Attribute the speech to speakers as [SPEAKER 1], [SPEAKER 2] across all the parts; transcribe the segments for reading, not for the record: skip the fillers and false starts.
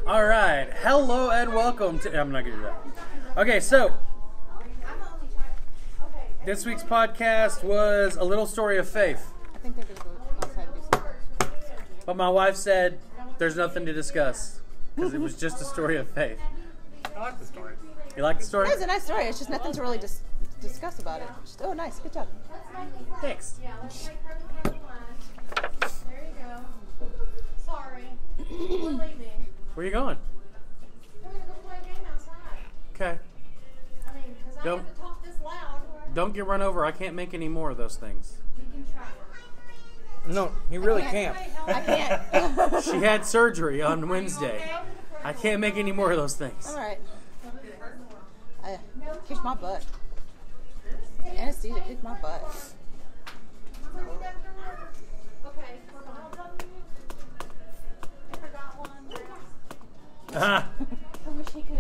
[SPEAKER 1] All right. Hello and welcome to... I'm not going to do that. Okay, so... This week's podcast was a little story of faith.
[SPEAKER 2] I think they're going to go outside and do something.
[SPEAKER 1] But my wife said there's nothing to discuss. Because it was just a story of faith.
[SPEAKER 3] I like the story.
[SPEAKER 1] You like the story?
[SPEAKER 2] It was a nice story. It's just nothing to really discuss about it. Just, oh, nice. Good job.
[SPEAKER 1] Thanks.
[SPEAKER 4] Yeah, let's take her to the candy line. There you go. Sorry. We're leaving.
[SPEAKER 1] Where are you going?
[SPEAKER 4] We're going to go play a game outside.
[SPEAKER 1] Okay.
[SPEAKER 4] I mean, because I
[SPEAKER 1] Don't-
[SPEAKER 4] have to talk this loud.
[SPEAKER 1] Don't get run over. I can't make any more of those things.
[SPEAKER 4] You can try.
[SPEAKER 3] No, he really can't.
[SPEAKER 2] I can't.
[SPEAKER 1] She had surgery on Wednesday. I can't make any more of those things.
[SPEAKER 2] I'm all right. I kicked my butt. Anesthesia kicked my butt.
[SPEAKER 4] Okay, we're going. I forgot one.
[SPEAKER 1] Ah,
[SPEAKER 4] I wish he could.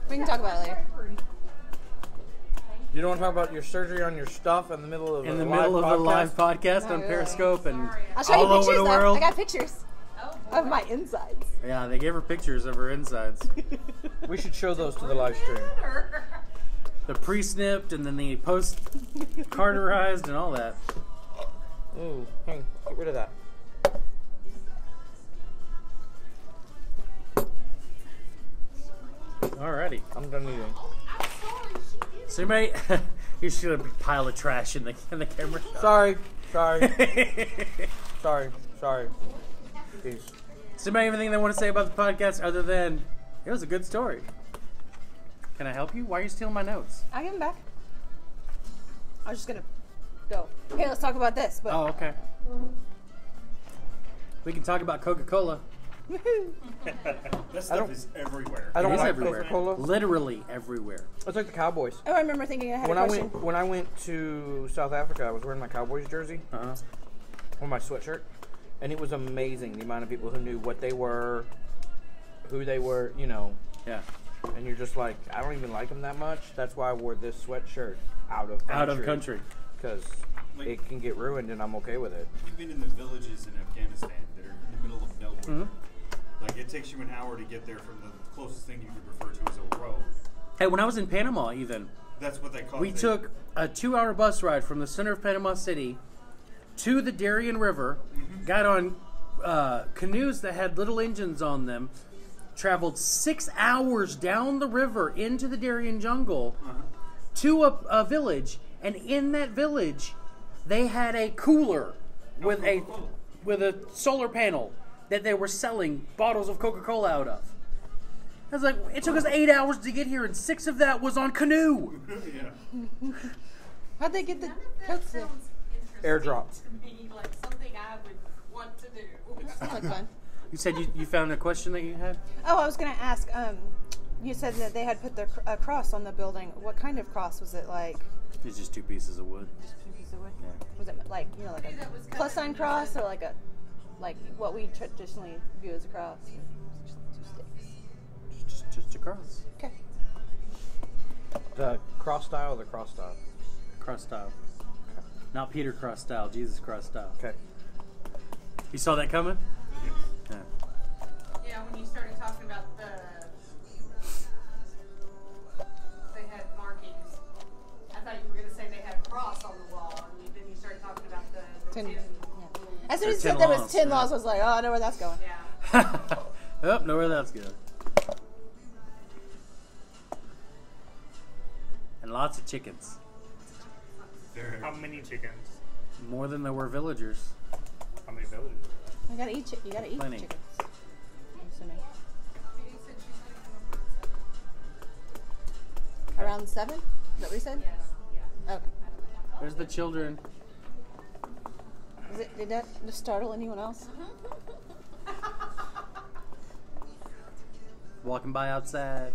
[SPEAKER 2] We can talk about it later.
[SPEAKER 3] You don't want to talk about your surgery on your stuff in the middle of
[SPEAKER 1] in
[SPEAKER 3] a
[SPEAKER 1] the
[SPEAKER 3] live
[SPEAKER 1] middle of a
[SPEAKER 3] podcast?
[SPEAKER 1] live podcast on
[SPEAKER 2] Not really.
[SPEAKER 1] Periscope and
[SPEAKER 2] I'll show
[SPEAKER 1] all
[SPEAKER 2] you
[SPEAKER 1] over
[SPEAKER 2] pictures
[SPEAKER 1] the
[SPEAKER 2] though.
[SPEAKER 1] world.
[SPEAKER 2] I got pictures of my insides.
[SPEAKER 1] Yeah, they gave her pictures of her insides.
[SPEAKER 3] We should show those to the live stream.
[SPEAKER 1] The pre-snipped and then the post-carterized and all that.
[SPEAKER 3] Ooh, hang, get rid of that.
[SPEAKER 1] Alrighty.
[SPEAKER 3] I'm done eating.
[SPEAKER 1] So you might... you should have a pile of trash in the camera shot.
[SPEAKER 3] Sorry. Peace.
[SPEAKER 1] So anybody have anything they want to say about the podcast other than it was a good story? Can I help you? Why are you stealing my notes?
[SPEAKER 2] I'll give them back. I was just going to go. Okay, let's talk about this. But
[SPEAKER 1] Oh, okay. We can talk about Coca-Cola.
[SPEAKER 5] That stuff is everywhere.
[SPEAKER 3] I don't
[SPEAKER 1] It is
[SPEAKER 3] like
[SPEAKER 1] everywhere.
[SPEAKER 3] Coca-Cola.
[SPEAKER 1] Literally everywhere.
[SPEAKER 3] It's like the Cowboys.
[SPEAKER 2] Oh, I remember thinking I had a question.
[SPEAKER 3] When I went to South Africa, I was wearing my Cowboys jersey
[SPEAKER 1] Uh-huh.
[SPEAKER 3] or my sweatshirt, and it was amazing the amount of people who knew what they were, who they were, you know.
[SPEAKER 1] Yeah.
[SPEAKER 3] And you're just like, I don't even like them that much. That's why I wore this sweatshirt out of
[SPEAKER 1] Country.
[SPEAKER 3] because
[SPEAKER 5] Like-
[SPEAKER 3] it can get ruined, and I'm okay with it.
[SPEAKER 5] Even in the villages in Afghanistan that are in the middle of nowhere,
[SPEAKER 1] Mm-hmm.
[SPEAKER 5] like it takes you an hour to get there from the closest thing you could refer to as a road.
[SPEAKER 1] Hey, when I was in Panama even,
[SPEAKER 5] That's what they call
[SPEAKER 1] we
[SPEAKER 5] it.
[SPEAKER 1] took a 2-hour bus ride from the center of Panama City to the Darien River, got on canoes that had little engines on them, traveled 6 hours down the river into the Darien jungle to a village, and in that village they had a cooler with a solar panel that they were selling bottles of Coca-Cola out of. I was like, it took us 8 hours to get here, and 6 of that was on canoe.
[SPEAKER 5] Yeah.
[SPEAKER 2] How'd they get the coats there?
[SPEAKER 3] Airdrop.
[SPEAKER 6] To me, like something I would want to do.
[SPEAKER 2] Sounds like fun.
[SPEAKER 1] You said you found a question that you had?
[SPEAKER 2] Oh, I was going to ask, you said that they had put a cross on the building. What kind of cross was it, like?
[SPEAKER 1] It's just 2 pieces of wood.
[SPEAKER 2] Was it like, you know, like a plus sign cross or like what we traditionally view as a cross? Just 2 sticks.
[SPEAKER 1] Just a cross.
[SPEAKER 2] Okay.
[SPEAKER 3] The cross style or the cross style?
[SPEAKER 1] Cross style. Not Peter Cross style, Jesus Cross style.
[SPEAKER 3] Okay.
[SPEAKER 1] You saw that coming? Yeah.
[SPEAKER 6] Yeah, when you started talking about they had markings. I thought you were going to say they had a cross on the wall, and then you started talking about the
[SPEAKER 2] Tin.
[SPEAKER 6] tin.
[SPEAKER 2] Yeah. As soon as you
[SPEAKER 1] Tin
[SPEAKER 2] said there was
[SPEAKER 1] laws,
[SPEAKER 2] 10
[SPEAKER 1] yeah.
[SPEAKER 2] laws, I was like, oh, I know where that's going.
[SPEAKER 6] Yeah.
[SPEAKER 1] Oh, know where that's good. And lots of chickens.
[SPEAKER 3] How many chickens?
[SPEAKER 1] More than there were villagers.
[SPEAKER 3] How many villages?
[SPEAKER 2] You gotta eat
[SPEAKER 1] Plenty.
[SPEAKER 2] chickens. I'm assuming. Around 7? Is that what you said? Okay.
[SPEAKER 1] There's the children.
[SPEAKER 2] Did that just startle anyone else?
[SPEAKER 1] Walking by outside.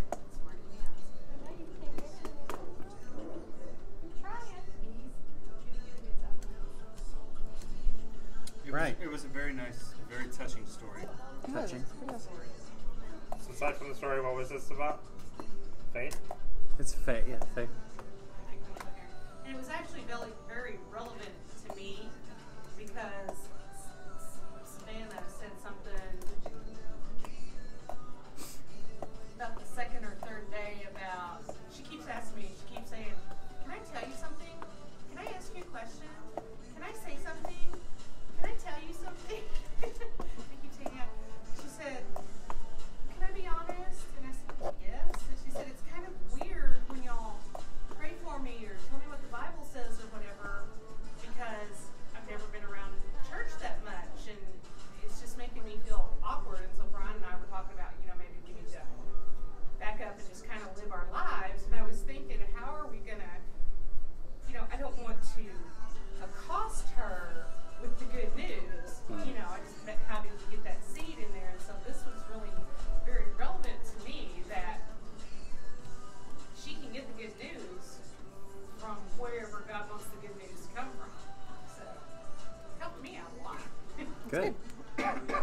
[SPEAKER 1] Right.
[SPEAKER 5] It was a very nice, very touching story.
[SPEAKER 1] Touching.
[SPEAKER 7] So aside from the story, what was this about? Faith?
[SPEAKER 1] It's fake. Yeah, fake.
[SPEAKER 6] And it was actually very, very relevant to me because Savannah said something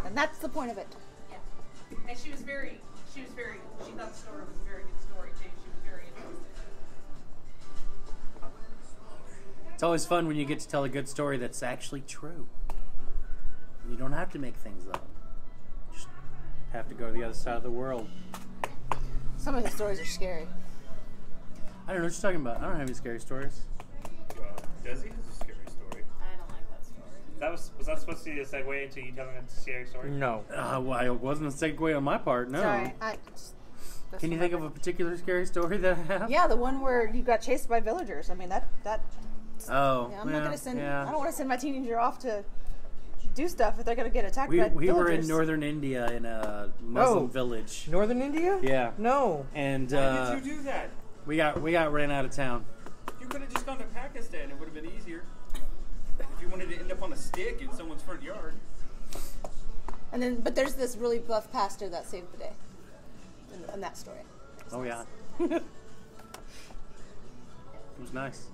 [SPEAKER 2] And that's the point of it.
[SPEAKER 6] Yeah. And she thought the story was a very good story too. She was very interested.
[SPEAKER 1] It's always fun when you get to tell a good story that's actually true. You don't have to make things up. You just have to go to the other side of the world.
[SPEAKER 2] Some of his stories are scary.
[SPEAKER 1] I don't know what you're talking about. I don't have any scary stories.
[SPEAKER 5] Desi has a scary story.
[SPEAKER 4] I don't like that story.
[SPEAKER 7] Was that supposed to be a segue into you telling a scary story?
[SPEAKER 3] No.
[SPEAKER 1] Well, it wasn't a segue on my part, no.
[SPEAKER 2] Sorry.
[SPEAKER 1] Can you think of a particular scary story that I have?
[SPEAKER 2] Yeah, the one where you got chased by villagers. I mean, that.
[SPEAKER 1] Oh,
[SPEAKER 2] Yeah, I'm not gonna send.
[SPEAKER 1] yeah.
[SPEAKER 2] I don't want to send my teenager off to do stuff if they're gonna get attacked
[SPEAKER 1] We
[SPEAKER 2] by
[SPEAKER 1] were in
[SPEAKER 2] villagers.
[SPEAKER 1] northern India in a Muslim village.
[SPEAKER 3] Northern India?
[SPEAKER 1] Yeah.
[SPEAKER 3] No.
[SPEAKER 1] And
[SPEAKER 5] Why did you do that?
[SPEAKER 1] we got ran out of town.
[SPEAKER 5] You could have just gone to Pakistan. It would have been easier. If you wanted to end up on a stick in someone's front yard.
[SPEAKER 2] And then, but there's this really buff pastor that saved the day. In that story.
[SPEAKER 1] Oh yeah. It was nice.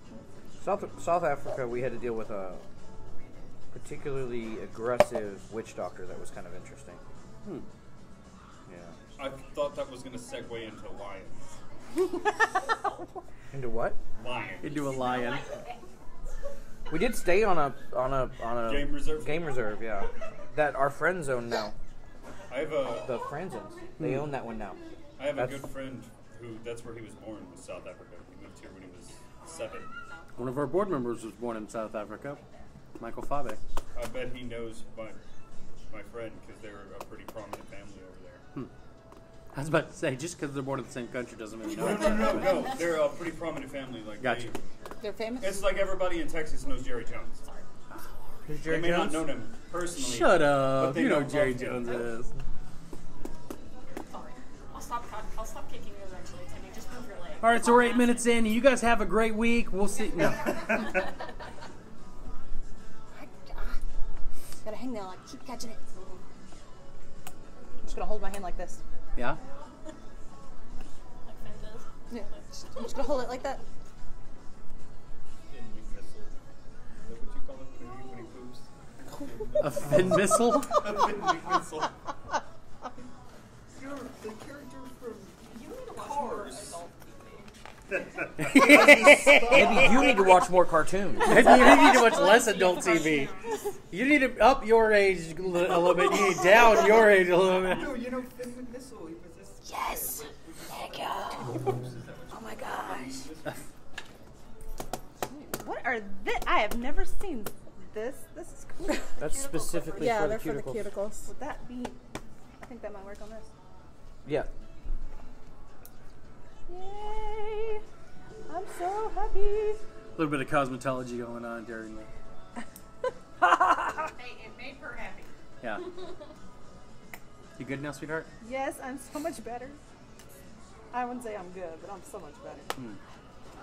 [SPEAKER 3] South Africa, we had to deal with a particularly aggressive witch doctor that was kind of interesting. Yeah.
[SPEAKER 5] I thought that was going to segue into lions.
[SPEAKER 3] Into what?
[SPEAKER 5] Lions.
[SPEAKER 1] Into a lion.
[SPEAKER 3] We did stay on a
[SPEAKER 5] Game reserve?
[SPEAKER 3] Game reserve, yeah. That our friends own now.
[SPEAKER 5] I have a
[SPEAKER 3] The Franzens. They own that one now.
[SPEAKER 5] good friend who that's where he was born, was South Africa. He moved here when he was 7.
[SPEAKER 1] One of our board members was born in South Africa, Michael Fabe.
[SPEAKER 5] I bet he knows my friend because they're a pretty prominent family over there.
[SPEAKER 1] I was about to say, just because they're born in the same country doesn't mean you know.
[SPEAKER 5] No, they're a pretty prominent family. Like
[SPEAKER 1] Gotcha.
[SPEAKER 2] They're famous.
[SPEAKER 5] It's like everybody in Texas knows Jerry Jones.
[SPEAKER 3] Who's
[SPEAKER 5] They
[SPEAKER 3] Jerry
[SPEAKER 5] may not
[SPEAKER 3] Jones?
[SPEAKER 5] know him personally.
[SPEAKER 1] Shut
[SPEAKER 5] but
[SPEAKER 1] up.
[SPEAKER 5] they
[SPEAKER 1] You know
[SPEAKER 5] know
[SPEAKER 1] Jerry
[SPEAKER 5] of him.
[SPEAKER 1] Jones is.
[SPEAKER 4] Sorry. I'll stop kicking you eventually, Timmy. Just move your leg.
[SPEAKER 1] All right, so we're 8 minutes in. You guys have a great week. We'll see. No.
[SPEAKER 2] Got a hangnail. I keep catching it. I'm just gonna hold my hand like this.
[SPEAKER 1] Yeah?
[SPEAKER 4] Like Finn does.
[SPEAKER 2] Yeah. I'm just gonna hold it like that.
[SPEAKER 5] Is that what you call it when he poops?
[SPEAKER 1] A fin missile?
[SPEAKER 5] A missile. You're the character from Cars.
[SPEAKER 3] Maybe you need to watch more cartoons.
[SPEAKER 1] Maybe you need to watch less adult TV. You need to up your age a little bit. You need to down your age a little bit.
[SPEAKER 5] No, you know Finn Missile. He was this.
[SPEAKER 2] Yes. There you go. Oh my gosh. What are this? I have never seen this. This is cool.
[SPEAKER 3] That's specifically
[SPEAKER 2] Yeah,
[SPEAKER 3] for the
[SPEAKER 2] they're for the
[SPEAKER 3] cuticles.
[SPEAKER 2] cuticles. Would that be? I think that might work on this.
[SPEAKER 3] Yeah.
[SPEAKER 2] Yay! I'm so happy.
[SPEAKER 1] A little bit of cosmetology going on during the.
[SPEAKER 6] Hey, it made her happy.
[SPEAKER 1] Yeah. You good now, sweetheart?
[SPEAKER 2] Yes, I'm so much better. I wouldn't say I'm good, but I'm so much better.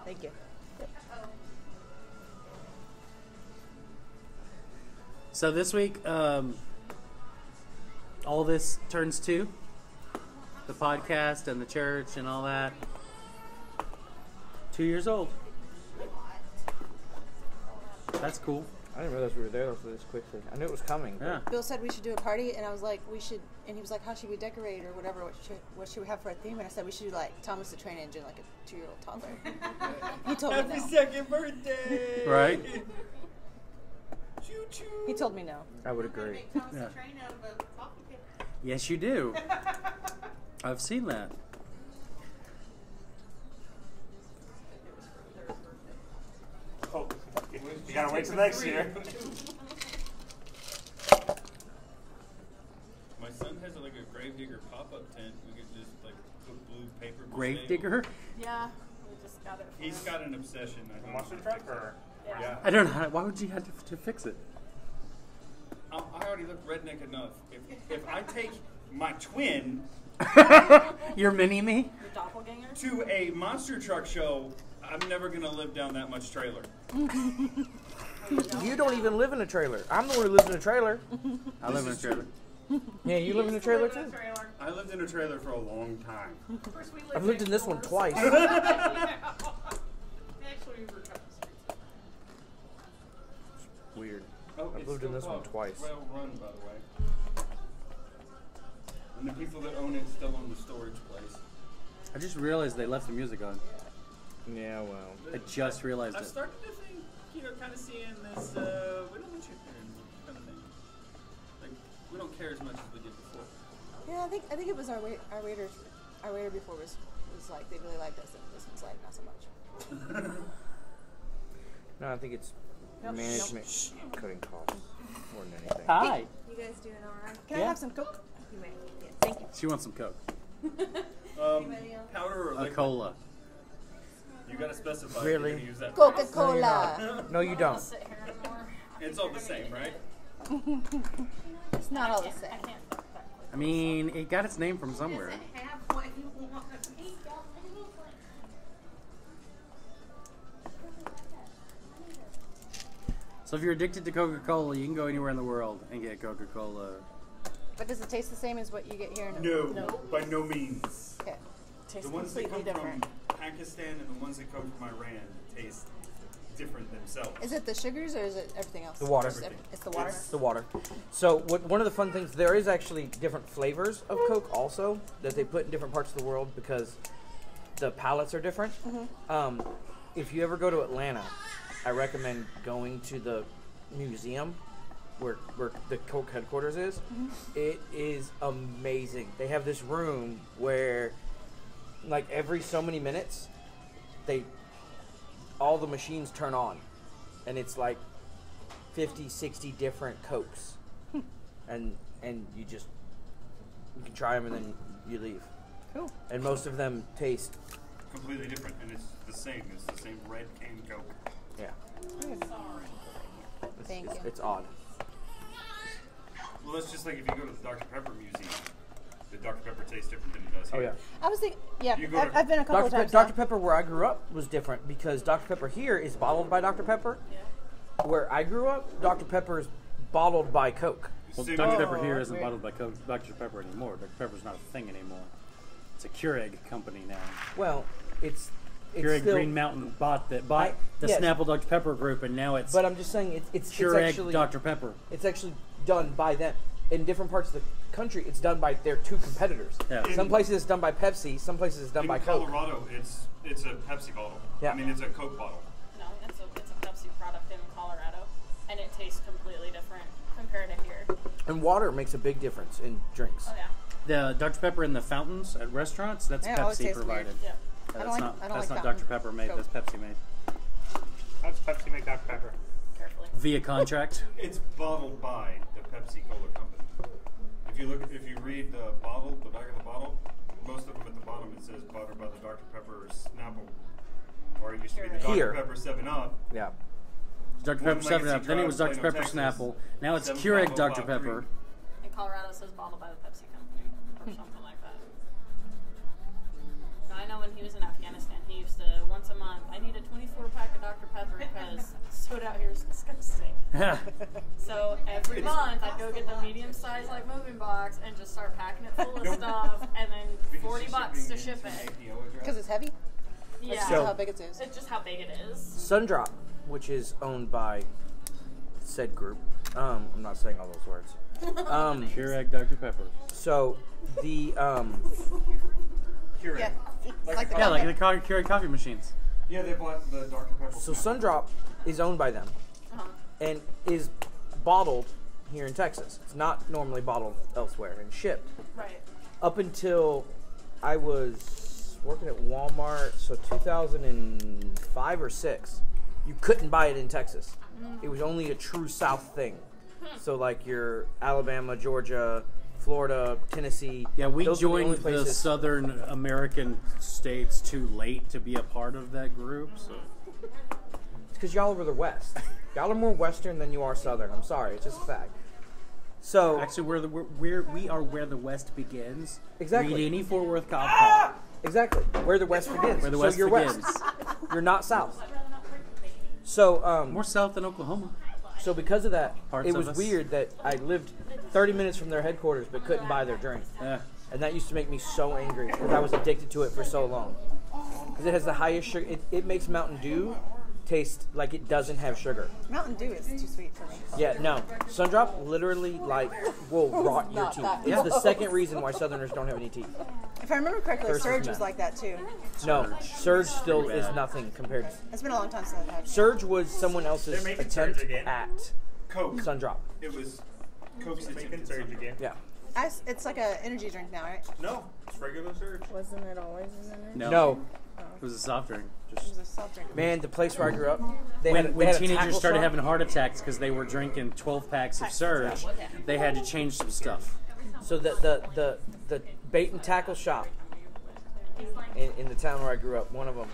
[SPEAKER 2] Thank you.
[SPEAKER 1] So this week, all this turns to the podcast and the church and all that. 2 years old. That's cool.
[SPEAKER 3] I didn't realize we were there for this quickly. I knew it was coming. but-
[SPEAKER 1] Yeah.
[SPEAKER 2] Bill said we should do a party, and I was like, we should. And he was like, how should we decorate or whatever? What should we have for a theme? And I said we should do like Thomas the Train Engine, like a 2-year-old toddler. He told me
[SPEAKER 5] Happy
[SPEAKER 2] no.
[SPEAKER 5] second birthday!
[SPEAKER 1] Right?
[SPEAKER 5] Choo choo!
[SPEAKER 2] He told me no.
[SPEAKER 3] I would agree.
[SPEAKER 6] Make Thomas
[SPEAKER 1] Yeah.
[SPEAKER 6] the Train out of a coffee pit.
[SPEAKER 1] Yes, you do. I've seen that.
[SPEAKER 7] Oh, you gotta wait till next year.
[SPEAKER 5] My son has like a gravedigger pop-up tent. We could just like put blue paper.
[SPEAKER 1] Gravedigger?
[SPEAKER 4] Yeah, we just got it. For
[SPEAKER 5] He's got an obsession. I think.
[SPEAKER 7] Monster truck or?
[SPEAKER 5] Yeah.
[SPEAKER 1] I don't know. Why would you have to fix it?
[SPEAKER 5] I already look redneck enough. If I take my twin
[SPEAKER 1] Your mini me?
[SPEAKER 4] Your doppelganger?
[SPEAKER 5] to a monster truck show, I'm never gonna live down that much trailer.
[SPEAKER 3] You don't even live in a trailer. I'm the one who lives in a trailer.
[SPEAKER 1] I live in a traiber.
[SPEAKER 3] Yeah, you live in a trailer too.
[SPEAKER 5] I lived in a trailer for a long time.
[SPEAKER 3] I've lived in this one twice.
[SPEAKER 6] Actually, we were cut the streets.
[SPEAKER 3] Weird.
[SPEAKER 5] Oh,
[SPEAKER 3] I've
[SPEAKER 5] it's
[SPEAKER 3] lived in
[SPEAKER 5] still
[SPEAKER 3] this one
[SPEAKER 5] closed.
[SPEAKER 3] twice.
[SPEAKER 5] Well run, by the way. people that own it still own the storage place.
[SPEAKER 1] I just realized they left the music on.
[SPEAKER 3] Yeah, well.
[SPEAKER 1] I just realized
[SPEAKER 5] I've
[SPEAKER 1] it.
[SPEAKER 5] started to think, kind of seeing this, we don't want you hearing kind of thing. Like, we don't care as much as we did before.
[SPEAKER 2] Yeah, I think it was our waiter before was like they really liked us, and this one's like not so much.
[SPEAKER 3] No, I think it's
[SPEAKER 2] Nope,
[SPEAKER 3] management cutting costs more than anything.
[SPEAKER 1] Hi.
[SPEAKER 4] You guys doing alright?
[SPEAKER 2] Can I have some Coke?
[SPEAKER 4] You may. Yes.
[SPEAKER 2] Thank you.
[SPEAKER 1] She wants some Coke.
[SPEAKER 4] Anybody else?
[SPEAKER 5] Powder or
[SPEAKER 1] A
[SPEAKER 5] liquid?
[SPEAKER 1] cola.
[SPEAKER 5] You gotta specify
[SPEAKER 3] Really?
[SPEAKER 5] if you're gonna use that
[SPEAKER 2] Coca-Cola.
[SPEAKER 3] No, you don't.
[SPEAKER 4] Sit here anymore.
[SPEAKER 5] phrase. It's all the same, right?
[SPEAKER 2] It's not all the same.
[SPEAKER 4] I can't talk back.
[SPEAKER 1] I mean, it got its name from somewhere.
[SPEAKER 6] Have what you want.
[SPEAKER 1] So if you're addicted to Coca-Cola, you can go anywhere in the world and get Coca-Cola.
[SPEAKER 2] But does it taste the same as what you get here?
[SPEAKER 5] No, by no means.
[SPEAKER 2] Okay. Tastes
[SPEAKER 5] The ones that
[SPEAKER 2] completely
[SPEAKER 5] come
[SPEAKER 2] different.
[SPEAKER 5] from Pakistan and the ones that come from Iran taste different themselves.
[SPEAKER 2] Is it the sugars or is it everything else?
[SPEAKER 3] The water.
[SPEAKER 2] Just it's the water.
[SPEAKER 3] It's the water. So one of the fun things, there is actually different flavors of Coke also that they put in different parts of the world because the palates are different. If you ever go to Atlanta, I recommend going to the museum where the Coke headquarters is. It is amazing. They have this room where like every so many minutes all the machines turn on and it's like 50, 60 different Cokes. and you can try them and then you leave.
[SPEAKER 2] Cool.
[SPEAKER 3] And most of them taste
[SPEAKER 5] Completely different, and it's the same. It's the same red cane Coke.
[SPEAKER 3] yeah.
[SPEAKER 2] Thank you.
[SPEAKER 3] It's odd.
[SPEAKER 5] Well, that's just like if you go to the Dr. Pepper Museum. The Dr. Pepper tastes different than it does here.
[SPEAKER 3] Oh yeah.
[SPEAKER 2] I was thinking, yeah,
[SPEAKER 5] You go to-
[SPEAKER 2] I've been a couple of times.
[SPEAKER 3] Dr. Pepper, where I grew up, was different because Dr. Pepper here is bottled by Dr. Pepper. Where I grew up, Dr. Pepper is bottled by Coke.
[SPEAKER 1] Well,
[SPEAKER 5] Same
[SPEAKER 1] Dr.
[SPEAKER 5] with-
[SPEAKER 1] Pepper here isn't
[SPEAKER 2] great.
[SPEAKER 1] bottled by Dr. Pepper anymore. Dr. Pepper's not a thing anymore. It's a Keurig company now.
[SPEAKER 3] Well, it's
[SPEAKER 1] Keurig
[SPEAKER 3] still,
[SPEAKER 1] Green Mountain bought the
[SPEAKER 3] yes.
[SPEAKER 1] Snapple Dr. Pepper group, and now it's
[SPEAKER 3] But I'm just saying it's
[SPEAKER 1] Keurig
[SPEAKER 3] actually
[SPEAKER 1] Dr. Pepper.
[SPEAKER 3] it's actually done by them. In different parts of the country, it's done by their two competitors.
[SPEAKER 1] Yeah.
[SPEAKER 3] Some places it's done by Pepsi. Some places it's done
[SPEAKER 5] In
[SPEAKER 3] by Coke.
[SPEAKER 5] Colorado, it's a Pepsi bottle.
[SPEAKER 3] Yeah.
[SPEAKER 5] I mean, it's a Coke bottle.
[SPEAKER 8] No, it's a Pepsi product in Colorado, and it tastes completely different compared to here.
[SPEAKER 3] And water makes a big difference in drinks.
[SPEAKER 8] Oh yeah.
[SPEAKER 1] The Dr. Pepper in the fountains at restaurants, that's
[SPEAKER 2] Yeah, it always
[SPEAKER 1] Pepsi
[SPEAKER 2] tastes weird.
[SPEAKER 1] provided.
[SPEAKER 8] Yeah.
[SPEAKER 1] That's
[SPEAKER 2] I
[SPEAKER 1] not
[SPEAKER 2] don't like
[SPEAKER 1] Dr.
[SPEAKER 2] fountain
[SPEAKER 1] Pepper made,
[SPEAKER 2] Coke.
[SPEAKER 1] that's Pepsi made.
[SPEAKER 7] How's Pepsi make Dr. Pepper?
[SPEAKER 8] Carefully.
[SPEAKER 1] Via contract.
[SPEAKER 5] It's bottled by the Pepsi Cola company. If you read the bottle, the back of the bottle, most of them at the bottom it says bottled by the Dr. Pepper Snapple, or it used to be the Dr.
[SPEAKER 3] Here.
[SPEAKER 5] Pepper 7-Up.
[SPEAKER 3] Yeah.
[SPEAKER 1] Dr.
[SPEAKER 5] One
[SPEAKER 1] Pepper 7
[SPEAKER 5] Legacy
[SPEAKER 1] Up, then it was
[SPEAKER 5] Drive,
[SPEAKER 1] Dr.
[SPEAKER 5] Plano,
[SPEAKER 1] Pepper
[SPEAKER 5] Texas.
[SPEAKER 1] Snapple. Now it's
[SPEAKER 5] 75053.
[SPEAKER 1] Keurig Dr. Pepper.
[SPEAKER 8] In Colorado, it says bottled by the Pepsi company or something like that. Now, I know when he was in Afghanistan, he used to once a month. I need a 24-pack of Dr. Pepper because soda out here is disgusting. So every month, I'd go get the medium-sized like moving box and just start packing it full of stuff, and then $40 to ship it.
[SPEAKER 2] Because it's heavy.
[SPEAKER 8] Yeah,
[SPEAKER 2] That's
[SPEAKER 3] So-
[SPEAKER 2] how big it is.
[SPEAKER 8] it's just how big it is.
[SPEAKER 3] Sundrop, which is owned by said group. I'm not saying all those words.
[SPEAKER 1] Keurig Dr. Pepper.
[SPEAKER 3] So the
[SPEAKER 5] Keurig.
[SPEAKER 2] Yeah,
[SPEAKER 5] Like
[SPEAKER 2] the
[SPEAKER 1] Yeah,
[SPEAKER 2] coffee.
[SPEAKER 1] like the Keurig coffee machines.
[SPEAKER 5] Yeah, they bought the Dr. Pepper.
[SPEAKER 3] so
[SPEAKER 5] Snapple.
[SPEAKER 3] Sundrop is owned by them
[SPEAKER 8] Uh-huh.
[SPEAKER 3] and is bottled here in Texas. It's not normally bottled elsewhere and shipped.
[SPEAKER 8] Right.
[SPEAKER 3] Up until I was working at Walmart, so 2005 or 6, you couldn't buy it in Texas. It was only a true South thing. So like your Alabama, Georgia, Florida, Tennessee.
[SPEAKER 1] Yeah, we
[SPEAKER 3] those were the only
[SPEAKER 1] joined the
[SPEAKER 3] places.
[SPEAKER 1] Southern American states too late to be a part of that group. So
[SPEAKER 3] It's because y'all are the West. Y'all are more Western than you are Southern. I'm sorry, it's just a fact. So
[SPEAKER 1] actually, we are where the West begins.
[SPEAKER 3] Exactly.
[SPEAKER 1] Read any Fort Worth cop call.
[SPEAKER 3] exactly where the West begins.
[SPEAKER 1] Where the
[SPEAKER 3] so
[SPEAKER 1] West
[SPEAKER 3] you're
[SPEAKER 1] begins.
[SPEAKER 3] West. You're not South. So
[SPEAKER 1] More south than Oklahoma.
[SPEAKER 3] So because of that,
[SPEAKER 1] Parts
[SPEAKER 3] it
[SPEAKER 1] of
[SPEAKER 3] was
[SPEAKER 1] us.
[SPEAKER 3] weird that I lived 30 minutes from their headquarters but couldn't buy their drink.
[SPEAKER 1] Yeah.
[SPEAKER 3] And that used to make me so angry because I was addicted to it for so long. Because it has the highest sugar. It makes Mountain Dew taste like it doesn't have sugar.
[SPEAKER 2] Mountain Dew is too sweet for me.
[SPEAKER 3] Yeah, no. Sundrop literally like will rot your
[SPEAKER 2] Not
[SPEAKER 3] teeth.
[SPEAKER 2] that
[SPEAKER 3] It's the
[SPEAKER 2] close.
[SPEAKER 3] second reason why Southerners don't have any teeth.
[SPEAKER 2] If I remember correctly,
[SPEAKER 3] Versus
[SPEAKER 2] Surge was
[SPEAKER 3] meth.
[SPEAKER 2] like that too.
[SPEAKER 3] No, Surge still is nothing compared to.
[SPEAKER 2] It's been a long time since I've had.
[SPEAKER 3] Surge was someone else's
[SPEAKER 7] They're making
[SPEAKER 3] attempt
[SPEAKER 7] Surge again.
[SPEAKER 3] at
[SPEAKER 5] Coke.
[SPEAKER 3] Sundrop.
[SPEAKER 5] It was Coke's attempt
[SPEAKER 7] Making
[SPEAKER 5] at
[SPEAKER 7] surge
[SPEAKER 5] something.
[SPEAKER 7] again.
[SPEAKER 3] Yeah.
[SPEAKER 2] It's like an energy drink now, right?
[SPEAKER 7] No, it's regular surge.
[SPEAKER 9] Wasn't it always in there?
[SPEAKER 3] No.
[SPEAKER 1] It was a soft drink.
[SPEAKER 2] It was a soft drink.
[SPEAKER 3] Man, the place where I grew up, they had
[SPEAKER 1] When
[SPEAKER 3] a
[SPEAKER 1] teenagers
[SPEAKER 3] tackle
[SPEAKER 1] started
[SPEAKER 3] shop.
[SPEAKER 1] having heart attacks because they were drinking 12 packs of Surge, they had to change some stuff.
[SPEAKER 3] So the bait and tackle shop in the town where I grew up, one of them,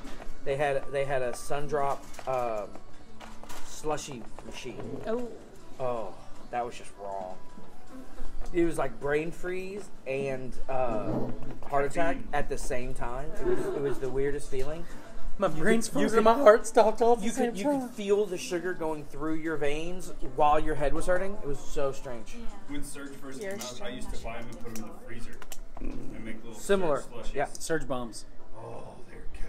[SPEAKER 3] they had a Sundrop slushy machine.
[SPEAKER 2] Oh.
[SPEAKER 3] Oh, that was just wrong. It was like brain freeze and heart attack at the same time. It was the weirdest feeling.
[SPEAKER 1] My brain's frozen, my heart stopped all at the
[SPEAKER 3] You
[SPEAKER 1] same
[SPEAKER 3] could
[SPEAKER 1] time.
[SPEAKER 3] feel the sugar going through your veins while your head was hurting. It was so strange.
[SPEAKER 5] When Surge first came out, I used to buy them and put them in the freezer and make little
[SPEAKER 3] Similar,
[SPEAKER 5] Surge slushies.
[SPEAKER 3] yeah.
[SPEAKER 1] Surge bombs.
[SPEAKER 5] Oh, they're good.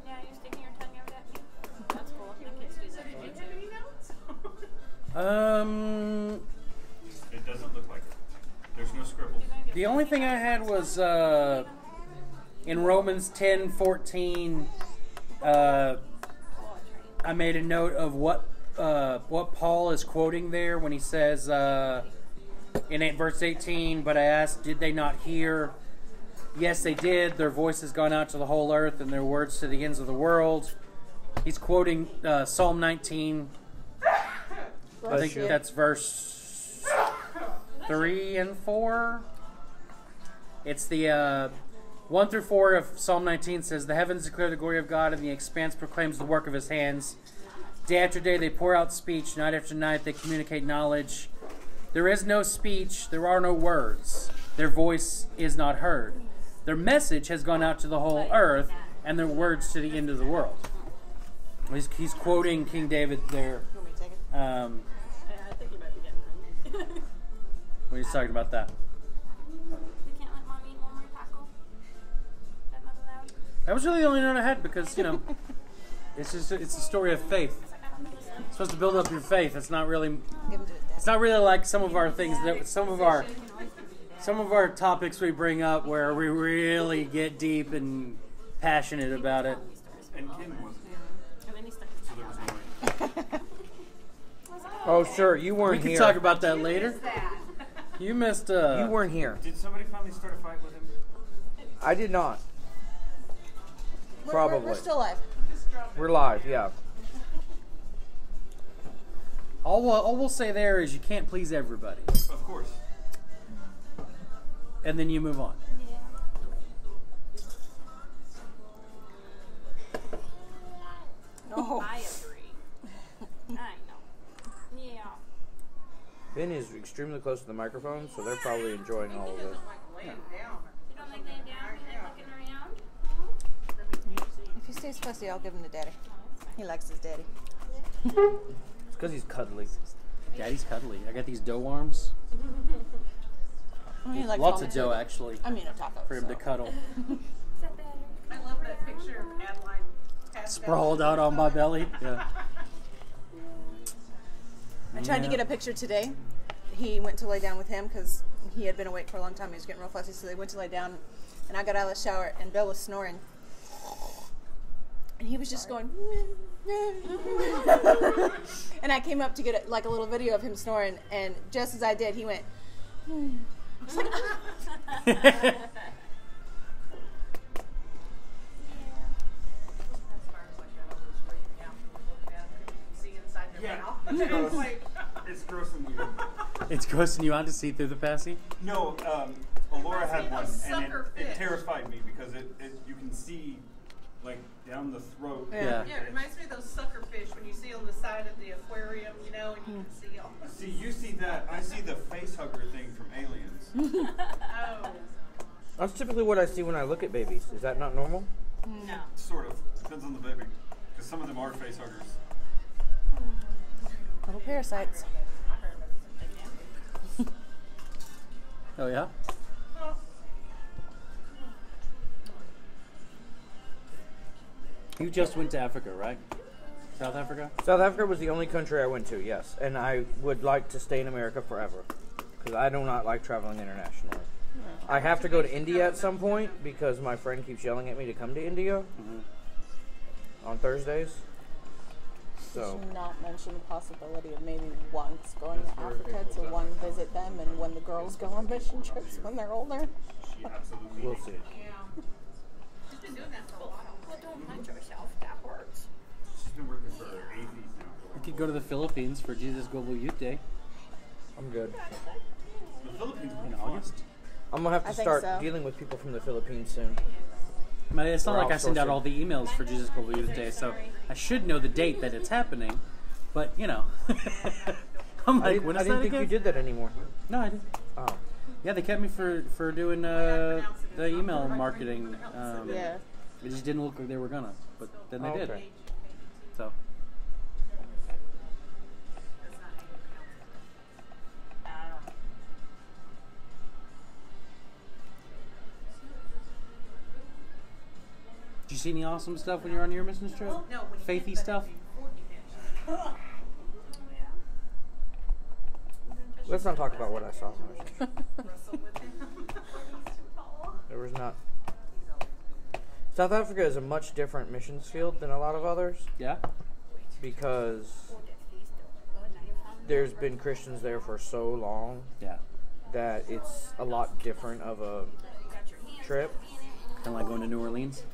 [SPEAKER 8] Yeah, you're sticking your tongue out at me. That's cool. I think kids do that.
[SPEAKER 5] It doesn't look like it. There's no scribbles.
[SPEAKER 1] The only thing I had was in Romans 10:14. I made a note of what Paul is quoting there when he says in verse 18. But I asked, did they not hear? Yes, they did. Their voice has gone out to the whole earth, and their words to the ends of the world. He's quoting Psalm 19. I think that's verse 3 and 4. It's the 1 through 4 of Psalm 19 says, the heavens declare the glory of God, and the expanse proclaims the work of his hands. Day after day they pour out speech, night after night they communicate knowledge. There is no speech, there are no words. Their voice is not heard. Their message has gone out to the whole earth, and their words to the end of the world. He's quoting King David there.
[SPEAKER 2] You want me to take it?
[SPEAKER 8] I think you might be getting hungry.
[SPEAKER 1] When he's talking about that.
[SPEAKER 8] You can't let mom eat one more taco? Is that not allowed?
[SPEAKER 1] That was really the only note I had because, it's a story of faith.
[SPEAKER 8] It's like, I don't understand.
[SPEAKER 1] It's supposed to build up your faith. It's not really
[SPEAKER 2] Give him to his dad.
[SPEAKER 1] it's not really like some of our things that some of our topics we bring up where we really get deep and passionate about it.
[SPEAKER 5] And Kim wasn't.
[SPEAKER 8] And then he stuck
[SPEAKER 5] So there was no way.
[SPEAKER 3] Oh, sure, you
[SPEAKER 1] We
[SPEAKER 3] weren't
[SPEAKER 1] can
[SPEAKER 3] here.
[SPEAKER 1] talk about that later. You missed
[SPEAKER 3] You weren't here.
[SPEAKER 5] Did somebody finally start a fight with him?
[SPEAKER 3] I did not. Probably.
[SPEAKER 2] We're still alive.
[SPEAKER 3] We're live, yeah.
[SPEAKER 1] all we'll say there is you can't please everybody.
[SPEAKER 5] Of course.
[SPEAKER 1] And then you move on.
[SPEAKER 2] No.
[SPEAKER 8] I agree. I know. Yeah.
[SPEAKER 3] Ben is extremely close to the microphone, so they're probably enjoying all of this.
[SPEAKER 8] You don't like laying down and looking around?
[SPEAKER 2] If he stays fussy, I'll give him to daddy. He likes his daddy.
[SPEAKER 3] It's because he's cuddly.
[SPEAKER 1] Daddy's cuddly. I got these dough arms.
[SPEAKER 2] He likes
[SPEAKER 1] Lots
[SPEAKER 2] mama
[SPEAKER 1] of dough
[SPEAKER 2] too.
[SPEAKER 1] actually
[SPEAKER 2] I mean a taco.
[SPEAKER 1] for him to cuddle.
[SPEAKER 8] Is that better?
[SPEAKER 6] I love that picture of Adeline passed
[SPEAKER 1] Sprawled out on my belly. Yeah.
[SPEAKER 2] I tried to get a picture today. He went to lay down with him because he had been awake for a long time. He was getting real fussy, so they went to lay down. And I got out of the shower, and Bill was snoring. And he was just going. And I came up to get a little video of him snoring, and just as I did, he went. I was like,
[SPEAKER 5] It's grossing you.
[SPEAKER 1] It's grossing you out to see through the passy?
[SPEAKER 5] No, Alora had one,
[SPEAKER 6] those
[SPEAKER 5] and
[SPEAKER 6] sucker
[SPEAKER 5] it
[SPEAKER 6] fish.
[SPEAKER 5] terrified me because it you can see like down the throat.
[SPEAKER 1] Yeah.
[SPEAKER 6] Yeah, it reminds me of those sucker fish when you see on the side of the aquarium, and you can see all.
[SPEAKER 5] See, you see that. I see the face hugger thing from Aliens.
[SPEAKER 6] Oh,
[SPEAKER 3] That's typically what I see when I look at babies. Is that not normal?
[SPEAKER 8] No.
[SPEAKER 5] Sort of. Depends on the baby. Because some of them are face huggers.
[SPEAKER 2] little parasites.
[SPEAKER 1] Oh yeah? You just went to Africa, right? South Africa?
[SPEAKER 3] South Africa was the only country I went to, yes. And I would like to stay in America forever. Because I do not like traveling internationally. I have to go to India at some point because my friend keeps yelling at me to come to India on Thursdays. So
[SPEAKER 2] Did you not mention the possibility of maybe once going to Africa to one visit them, and when the girls go on mission trips when they're older?
[SPEAKER 5] She absolutely
[SPEAKER 3] we'll
[SPEAKER 5] hates
[SPEAKER 3] see.
[SPEAKER 5] it.
[SPEAKER 6] She's been doing that for a while.
[SPEAKER 8] Well, don't punch yourself. That hurts.
[SPEAKER 5] She's been working for 8 feet now.
[SPEAKER 1] We could go to the Philippines for Jesus Global Youth Day
[SPEAKER 3] I'm good.
[SPEAKER 5] The Philippines
[SPEAKER 1] in
[SPEAKER 5] would be fun.
[SPEAKER 1] August.
[SPEAKER 3] I'm going to have
[SPEAKER 2] I
[SPEAKER 3] to
[SPEAKER 2] think
[SPEAKER 3] start
[SPEAKER 2] so.
[SPEAKER 3] dealing with people from the Philippines soon.
[SPEAKER 1] I mean, it's not
[SPEAKER 3] We're
[SPEAKER 1] like I send out
[SPEAKER 3] outsourcing.
[SPEAKER 1] all the emails for Jesus Global Youth Day, so I should know the date that it's happening. But you know, I'm like, when
[SPEAKER 3] I
[SPEAKER 1] is
[SPEAKER 3] didn't
[SPEAKER 1] that
[SPEAKER 3] think
[SPEAKER 1] again?
[SPEAKER 3] you did that anymore.
[SPEAKER 1] No, I didn't.
[SPEAKER 3] Oh.
[SPEAKER 1] Yeah, they kept me for doing the email marketing.
[SPEAKER 2] Yeah.
[SPEAKER 1] It just didn't look like they were gonna, but then they
[SPEAKER 3] Oh,
[SPEAKER 1] did.
[SPEAKER 3] okay.
[SPEAKER 1] So did you see any awesome stuff when you were on your mission trip?
[SPEAKER 6] No, when you
[SPEAKER 1] Faithy
[SPEAKER 6] get
[SPEAKER 1] stuff?
[SPEAKER 3] Let's not talk about what I saw on the mission trip.
[SPEAKER 6] wrestle with him. He's too tall.
[SPEAKER 3] There was not. South Africa is a much different missions field than a lot of others
[SPEAKER 1] Yeah.
[SPEAKER 3] because there's been Christians there for so long
[SPEAKER 1] Yeah.
[SPEAKER 3] that it's a lot different of a trip.
[SPEAKER 1] Kind of like going to New Orleans.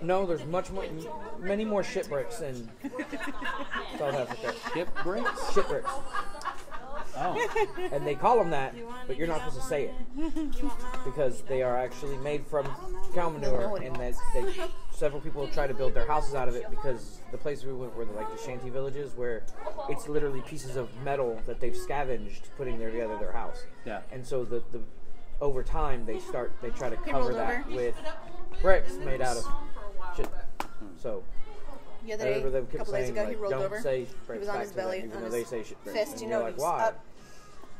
[SPEAKER 3] No, there's many more shipwrecks in South Africa.
[SPEAKER 1] Ship breaks.
[SPEAKER 3] Shipwrecks,
[SPEAKER 1] Oh.
[SPEAKER 3] and they call them that, but you're not supposed to say it because they are actually made from cow manure, and that several people try to build their houses out of it because the places we went were like the shanty villages where it's literally pieces of metal that they've scavenged putting together their house.
[SPEAKER 1] Yeah.
[SPEAKER 3] And so the over time they try to cover
[SPEAKER 2] rolled
[SPEAKER 3] that
[SPEAKER 2] over.
[SPEAKER 3] with bricks made out of shit. So
[SPEAKER 2] The
[SPEAKER 3] I
[SPEAKER 2] other day,
[SPEAKER 3] remember them
[SPEAKER 2] a
[SPEAKER 3] kept
[SPEAKER 2] couple days
[SPEAKER 3] saying
[SPEAKER 2] ago, he
[SPEAKER 3] like,
[SPEAKER 2] rolled
[SPEAKER 3] don't
[SPEAKER 2] over.
[SPEAKER 3] say
[SPEAKER 2] He
[SPEAKER 3] bricks
[SPEAKER 2] was on
[SPEAKER 3] back
[SPEAKER 2] his
[SPEAKER 3] to them,
[SPEAKER 2] belly,
[SPEAKER 3] even
[SPEAKER 2] on
[SPEAKER 3] though
[SPEAKER 2] his
[SPEAKER 3] they say shit bricks.
[SPEAKER 2] fist,
[SPEAKER 3] And
[SPEAKER 2] you
[SPEAKER 3] you're
[SPEAKER 2] know,
[SPEAKER 3] like,
[SPEAKER 2] he was
[SPEAKER 3] why?
[SPEAKER 2] up.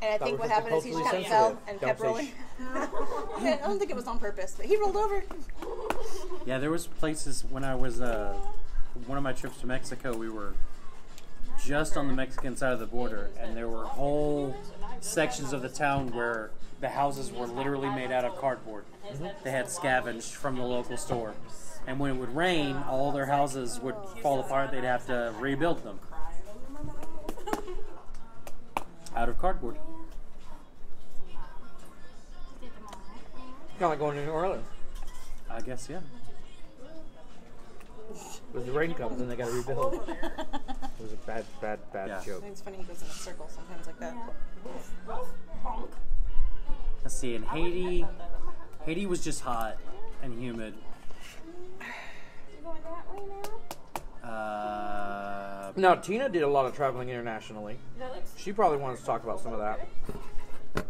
[SPEAKER 2] And I
[SPEAKER 3] That
[SPEAKER 2] think
[SPEAKER 3] was
[SPEAKER 2] what
[SPEAKER 3] just
[SPEAKER 2] happened is he just kind of
[SPEAKER 3] culturally
[SPEAKER 2] fell and
[SPEAKER 3] sensitive.
[SPEAKER 2] kept
[SPEAKER 3] Don't
[SPEAKER 2] rolling.
[SPEAKER 3] say
[SPEAKER 2] I don't think it was on purpose, but he rolled over.
[SPEAKER 1] Yeah, there was places when I was one of my trips to Mexico. We were just on the Mexican side of the border, and there were whole sections of the town where the houses were literally made out of cardboard. They had scavenged from the local store, and when it would rain, all their houses would fall apart. They'd have to rebuild them out of cardboard.
[SPEAKER 3] Kind of like going to New Orleans.
[SPEAKER 1] I guess, yeah.
[SPEAKER 3] Because the rain comes and they got to rebuild. It was a bad
[SPEAKER 1] Yeah.
[SPEAKER 3] joke.
[SPEAKER 2] It's funny he goes in a circle sometimes like that.
[SPEAKER 1] Let's see. In Haiti was just hot and humid.
[SPEAKER 3] Now, Tina did a lot of traveling internationally. She probably wants to talk about some of that.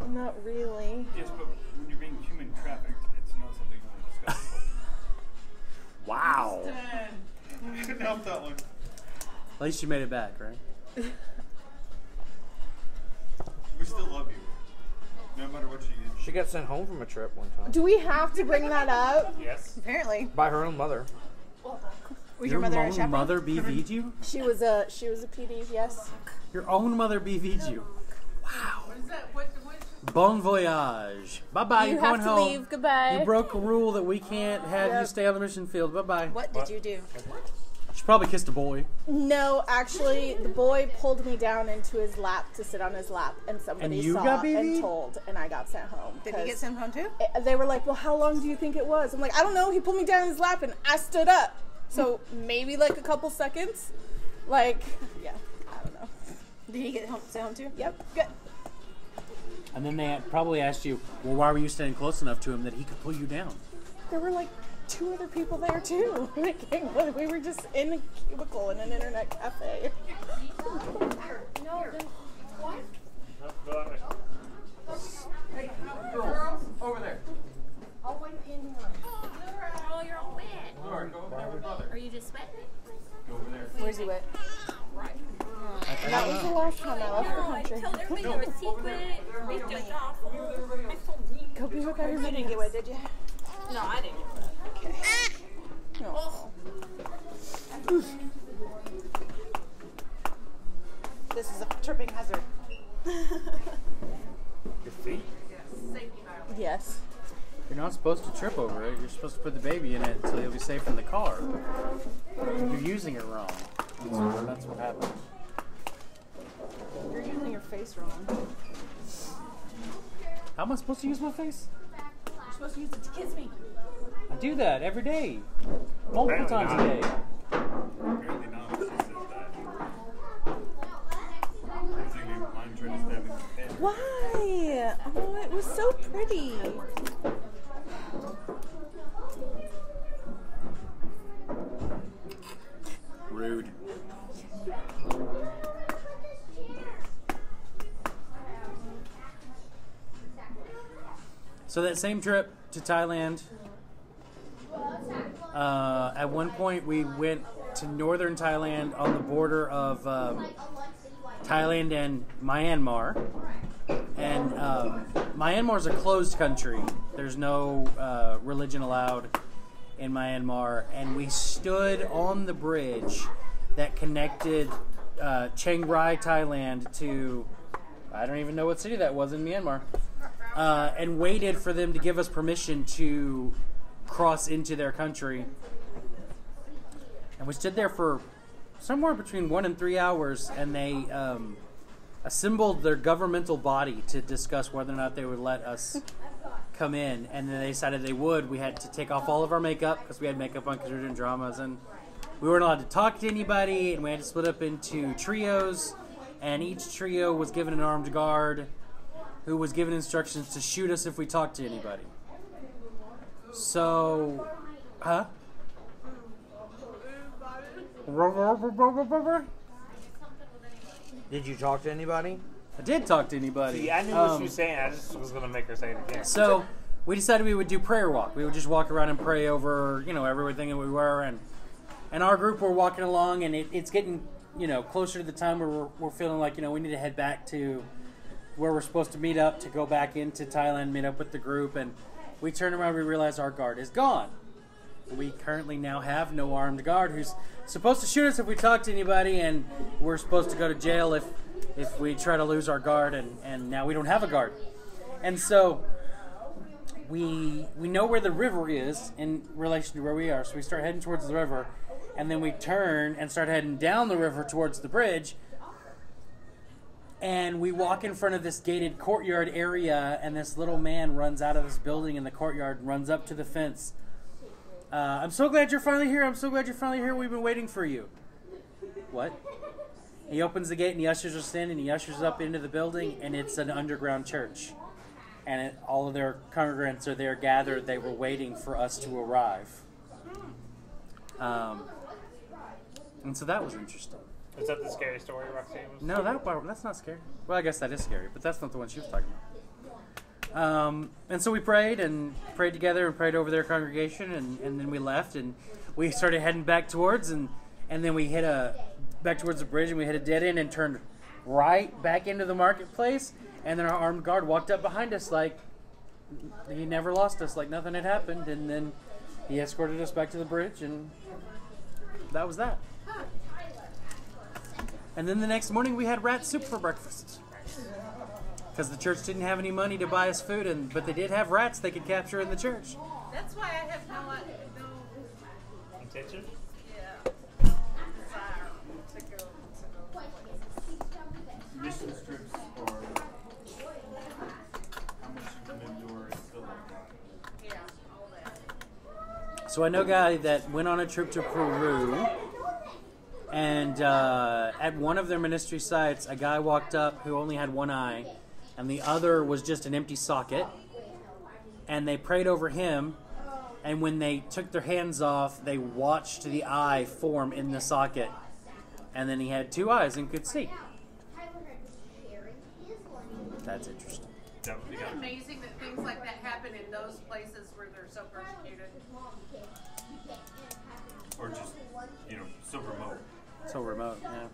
[SPEAKER 2] Not really.
[SPEAKER 5] Yes, but when you're being human trafficked, it's not something you want to discuss.
[SPEAKER 1] Wow.
[SPEAKER 5] Couldn't help that one.
[SPEAKER 1] At least you made it back, right?
[SPEAKER 5] We still love you, no matter what she is.
[SPEAKER 3] She got sent home from a trip one time
[SPEAKER 2] Do we have to bring that up?
[SPEAKER 5] Yes.
[SPEAKER 2] Apparently.
[SPEAKER 3] by her own mother.
[SPEAKER 2] Was your mother a
[SPEAKER 1] own
[SPEAKER 2] chaperone?
[SPEAKER 1] mother BV'd you?
[SPEAKER 2] She was a PD, yes.
[SPEAKER 1] Your own mother BV'd you.
[SPEAKER 6] What is that? What?
[SPEAKER 1] Bon voyage. Bye bye.
[SPEAKER 2] You
[SPEAKER 1] You're
[SPEAKER 2] have
[SPEAKER 1] going
[SPEAKER 2] to
[SPEAKER 1] home.
[SPEAKER 2] leave. Goodbye.
[SPEAKER 1] You broke a rule that we can't have you
[SPEAKER 2] Yep.
[SPEAKER 1] stay on the mission field. Bye bye.
[SPEAKER 2] What did you do?
[SPEAKER 1] She probably kissed a boy.
[SPEAKER 2] No, actually, the boy pulled me down into his lap to sit on his lap, and somebody
[SPEAKER 1] And you
[SPEAKER 2] saw
[SPEAKER 1] got BB'd?
[SPEAKER 2] and told, and I got sent home.
[SPEAKER 9] Did he get sent home too?
[SPEAKER 2] They were like, well, how long do you think it was? I'm like, I don't know. He pulled me down in his lap, and I stood up. So maybe like a couple seconds. Like, yeah, I don't know.
[SPEAKER 9] Did he get sent home too?
[SPEAKER 2] Yep, good.
[SPEAKER 1] And then they probably asked you, well, why were you standing close enough to him that he could pull you down?
[SPEAKER 2] There were like 2 other people there too. We were just in a cubicle in an internet cafe.
[SPEAKER 4] No, then what?
[SPEAKER 5] Girls, over there.
[SPEAKER 4] I'll wipe the ending on.
[SPEAKER 10] Oh, you're all wet.
[SPEAKER 5] Laura, go over there with mother.
[SPEAKER 10] Are you just sweating?
[SPEAKER 5] Go over there.
[SPEAKER 2] Where's he at? That was the last time I left the country.
[SPEAKER 10] Tell everybody your secret. Make it awful.
[SPEAKER 2] Go be with
[SPEAKER 9] You
[SPEAKER 2] everybody.
[SPEAKER 9] didn't get wet, did you?
[SPEAKER 10] No, I didn't.
[SPEAKER 2] Oh. This is a tripping hazard.
[SPEAKER 7] Your feet?
[SPEAKER 2] Yes.
[SPEAKER 1] You're not supposed to trip over it. You're supposed to put the baby in it until you'll be safe in the car. You're using it wrong. That's what happens.
[SPEAKER 2] You're using your face wrong.
[SPEAKER 1] How am I supposed to use my face?
[SPEAKER 2] You're supposed to use it to kiss me.
[SPEAKER 1] I do that every day. Multiple times a day.
[SPEAKER 5] Apparently not. She says that. I think mine tried to stab me in the head.
[SPEAKER 2] Why? Oh, it was so pretty.
[SPEAKER 1] Rude. So that same trip to Thailand, at one point we went to northern Thailand on the border of Thailand and Myanmar. And Myanmar is a closed country. There's no religion allowed in Myanmar. And we stood on the bridge that connected Chiang Rai, Thailand to, I don't even know what city that was in Myanmar, and waited for them to give us permission to cross into their country. And we stood there for somewhere between 1 and 3 hours, and they assembled their governmental body to discuss whether or not they would let us come in. And then they decided they would. We had to take off all of our makeup because we had makeup on because we were doing dramas, and we weren't allowed to talk to anybody, and we had to split up into trios, and each trio was given an armed guard who was given instructions to shoot us if we talked to anybody. So, huh?
[SPEAKER 3] Did you talk to anybody?
[SPEAKER 1] I did talk to anybody.
[SPEAKER 7] See, I knew what she was saying. I just was going to make her say it again.
[SPEAKER 1] So we decided we would do prayer walk. We would just walk around and pray over, everything that we were, and our group were walking along, and it's getting, closer to the time where we're feeling like, we need to head back to where we're supposed to meet up to go back into Thailand, meet up with the group, and we turn around, we realize our guard is gone. We currently now have no armed guard who's supposed to shoot us if we talk to anybody, and we're supposed to go to jail if we try to lose our guard, and now we don't have a guard. And so we know where the river is in relation to where we are, so we start heading towards the river, and then we turn and start heading down the river towards the bridge, and we walk in front of this gated courtyard area, and this little man runs out of this building in the courtyard and runs up to the fence. I'm so glad you're finally here. I'm so glad you're finally here. We've been waiting for you. What? He opens the gate and the ushers are standing. He ushers us up into the building, and it's an underground church. And all of their congregants are there gathered. They were waiting for us to arrive. And so that was interesting.
[SPEAKER 7] Is that the scary story Roxanne was
[SPEAKER 1] No, that's not scary. Well, I guess that is scary, but that's not the one she was talking about. And so we prayed together and prayed over their congregation, and then we left, and we started heading back towards, and then we hit back towards the bridge, and we hit a dead end and turned right back into the marketplace, and then our armed guard walked up behind us like he never lost us, like nothing had happened, and then he escorted us back to the bridge, and that was that. And then the next morning we had rat soup for breakfast. Because the church didn't have any money to buy us food, but they did have rats they could capture in the church.
[SPEAKER 6] That's why I have no
[SPEAKER 7] intention?
[SPEAKER 6] desire to go.
[SPEAKER 5] Mission trips or how much you can endure and still like that.
[SPEAKER 6] Yeah, all that.
[SPEAKER 1] So I know a guy that went on a trip to Peru, and at one of their ministry sites, a guy walked up who only had one eye, and the other was just an empty socket. And they prayed over him, and when they took their hands off, they watched the eye form in the socket. And then he had two eyes and could see. That's interesting.
[SPEAKER 5] That would
[SPEAKER 6] Isn't it amazing that things like that happen in those places where they're so persecuted?
[SPEAKER 5] or just, so remote.
[SPEAKER 1] So remote, yeah.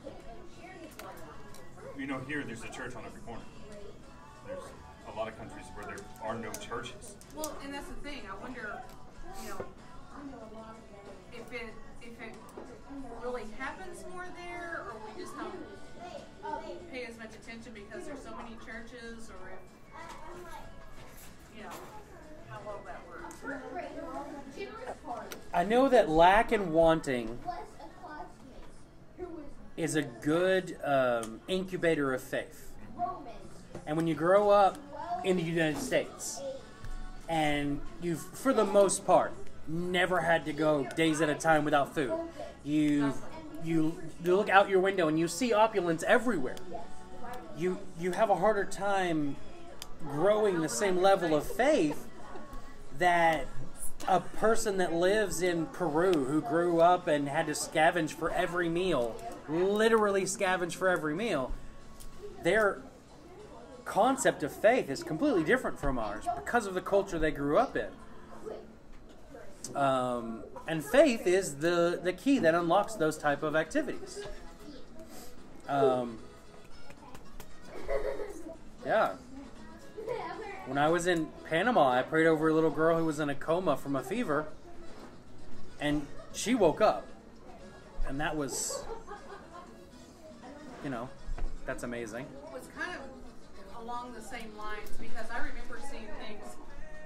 [SPEAKER 5] Here there's a church on every corner. There's a lot of countries where there are no churches.
[SPEAKER 6] Well, and that's the thing. I wonder, if it really happens more there, or we just don't pay as much attention because there's so many churches, or if, how well that works.
[SPEAKER 1] I know that lack and wanting is a good incubator of faith. And when you grow up in the United States, and you've, for the most part, never had to go days at a time without food, you look out your window and you see opulence everywhere. You have a harder time growing the same level of faith that a person that lives in Peru who grew up and had to scavenge for every meal, literally scavenge for every meal, their concept of faith is completely different from ours because of the culture they grew up in. And faith is the key that unlocks those type of activities. Yeah. When I was in Panama, I prayed over a little girl who was in a coma from a fever, and she woke up. And that was, that's amazing.
[SPEAKER 6] It was kind of along the same lines, because I remember seeing things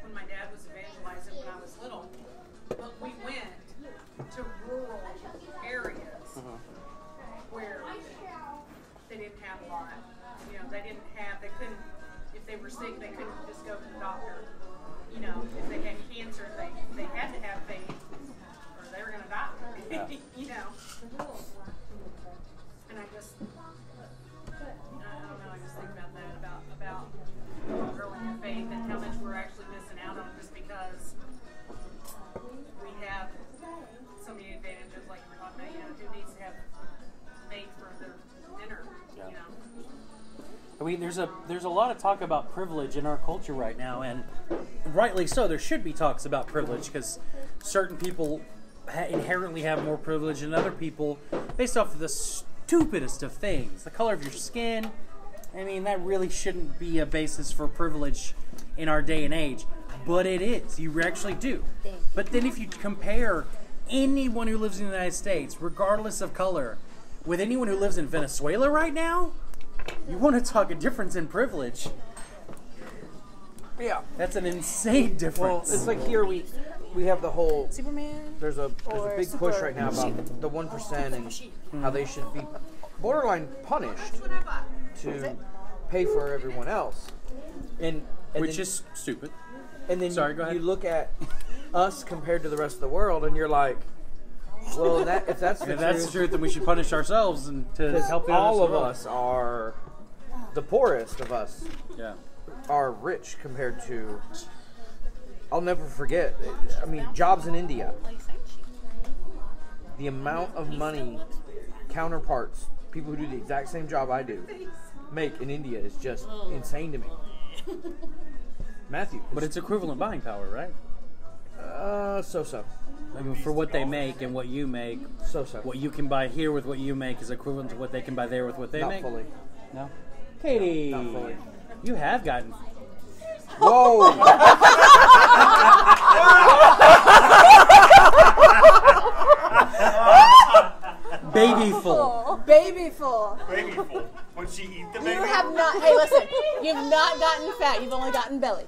[SPEAKER 6] when my dad was evangelizing when I was little. But we went to rural areas where they didn't have a lot. They couldn't, if they were sick, they couldn't just go to the doctor. If they had cancer, they had to have faith, or they were going to die.
[SPEAKER 1] Yeah.
[SPEAKER 6] And I don't know, I just think about that, about growing in faith and how much we're actually missing out on just because we have so many advantages, like we're talking about, who needs to have faith for their dinner,
[SPEAKER 1] I mean, there's a lot of talk about privilege in our culture right now, and rightly so. There should be talks about privilege because certain people inherently have more privilege than other people based off of the stupidest of things. The color of your skin. I mean, that really shouldn't be a basis for privilege in our day and age, but it is. You actually do. But then if you compare anyone who lives in the United States, regardless of color, with anyone who lives in Venezuela right now, you want to talk a difference in privilege.
[SPEAKER 3] Yeah.
[SPEAKER 1] That's an insane difference.
[SPEAKER 3] Well, it's like here we have the whole
[SPEAKER 2] Superman.
[SPEAKER 3] There's a big push right now about the 1% and how they should be borderline punished to pay for everyone else. And
[SPEAKER 1] Which
[SPEAKER 3] then,
[SPEAKER 1] is stupid.
[SPEAKER 3] And then
[SPEAKER 1] Sorry, go ahead.
[SPEAKER 3] you look at us compared to the rest of the world, and you're like, well, if that's the
[SPEAKER 1] truth, then we should punish ourselves and to help the
[SPEAKER 3] all of
[SPEAKER 1] others.
[SPEAKER 3] us are the poorest of us.
[SPEAKER 1] Yeah.
[SPEAKER 3] Are rich compared to. I'll never forget. I mean, jobs in India. The amount of money counterparts, people who do the exact same job I do, make in India is just insane to me. Matthew.
[SPEAKER 1] But it's equivalent buying power, right?
[SPEAKER 3] So.
[SPEAKER 1] I mean, for what they make and what you make,
[SPEAKER 3] So.
[SPEAKER 1] what you can buy here with what you make is equivalent to what they can buy there with what they make?
[SPEAKER 3] Not fully.
[SPEAKER 1] No? Katie!
[SPEAKER 3] Not fully.
[SPEAKER 1] You have gotten...
[SPEAKER 3] Whoa!
[SPEAKER 1] Babyful.
[SPEAKER 2] Babyful.
[SPEAKER 5] Babyful. Would she eat the baby?
[SPEAKER 2] You have not. Hey, listen. You've not gotten fat. You've only gotten belly.